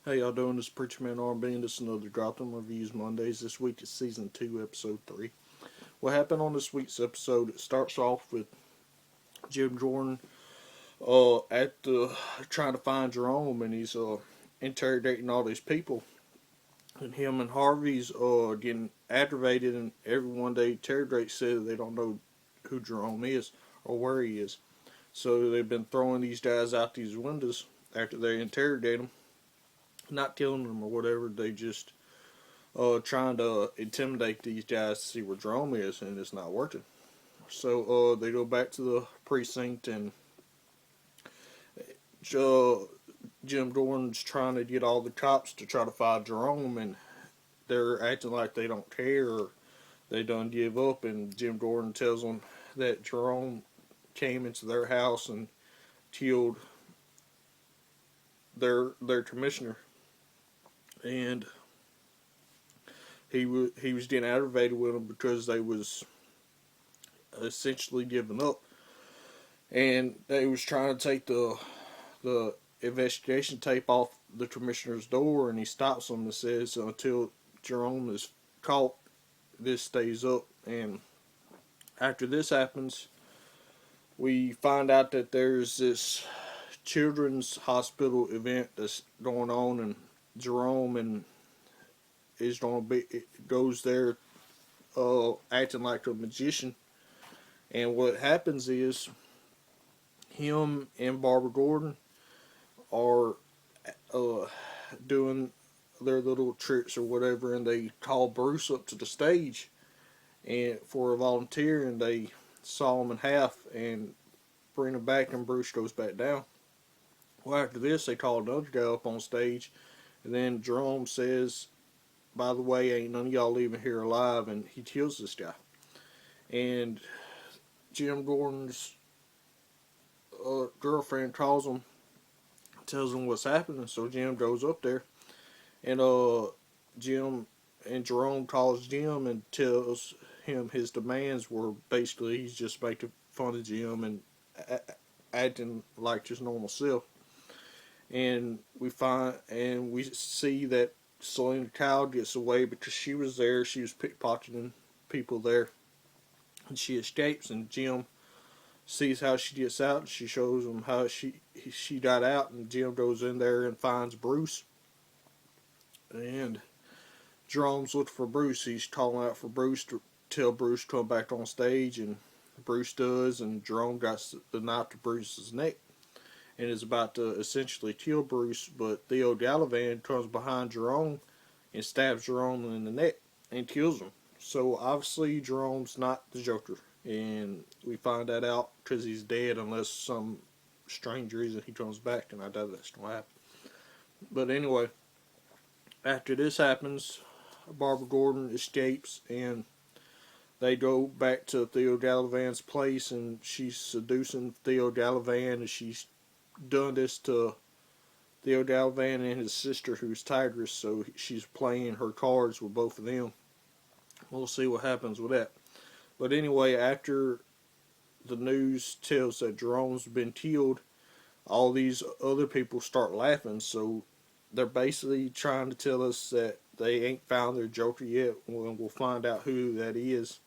How y'all doing? This is Preacher Man R&B, and this is another Gotham Reviews Mondays. This week is Season 2, Episode 3. What happened on this week's episode, it starts off with Jim Jordan trying to find Jerome, and he's interrogating all these people. And him and Harvey's getting aggravated, and everyone they interrogate said they don't know who Jerome is or where he is. So they've been throwing these guys out these windows after they interrogate them, not killing them or whatever. They just trying to intimidate these guys to see where Jerome is, and it's not working. So they go back to the precinct, and Jim Dorn's trying to get all the cops to try to find Jerome, and they're acting like they don't care or they done give up. And Jim Dorn tells them that Jerome came into their house and killed their commissioner, and he was getting aggravated with them because they was essentially giving up, and they was trying to take the investigation tape off the commissioner's door, and he stops them and says until Jerome is caught, this stays up. And after this happens, we find out that there's this children's hospital event that's going on, and Jerome and is going to be goes there acting like a magician. And what happens is him and Barbara Gordon are doing their little tricks or whatever, and they call Bruce up to the stage and for a volunteer, and they saw him in half and bring him back, and Bruce goes back down. Well, after this, they call another guy up on stage, and then Jerome says, "By the way, ain't none of y'all leaving here alive," and he kills this guy. And Jim Gordon's girlfriend calls him, tells him what's happening. So Jim goes up there, and Jim and Jerome calls Jim and tells him his demands were basically he's just making fun of Jim and acting like just normal self. And we see that Selena Kyle gets away because she was there. She was pickpocketing people there, and she escapes. And Jim sees how she gets out, and she shows him how she got out. And Jim goes in there and finds Bruce, and Jerome's looking for Bruce. He's calling out for Bruce to tell Bruce to come back on stage, and Bruce does. And Jerome got the knife to Bruce's neck and is about to essentially kill Bruce, but Theo Gallivan comes behind Jerome and stabs Jerome in the neck and kills him. So obviously Jerome's not the Joker, and we find that out because he's dead unless some strange reason he comes back, and I doubt that's going to happen. But anyway, after this happens, Barbara Gordon escapes, and they go back to Theo Gallivan's place, and she's seducing Theo Gallivan, and she's done this to Theo Gallivan and his sister, who's Tigress, so she's playing her cards with both of them. We'll see what happens with that. But anyway, after the news tells that Jerome's been killed, all these other people start laughing, so they're basically trying to tell us that they ain't found their Joker yet. We'll find out who that is.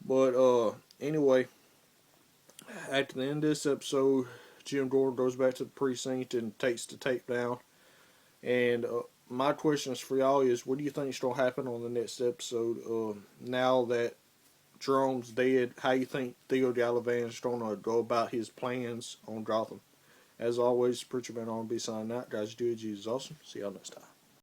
But anyway, after the end of this episode, Jim Gordon goes back to the precinct and takes the tape down. And my questions for y'all is, what do you think is going to happen on the next episode? Now that Jerome's dead, how you think Theo Gallivan is going to go about his plans on Gotham? As always, Preacher Man R&B signing out. Guys, do it. Jesus awesome. See y'all next time.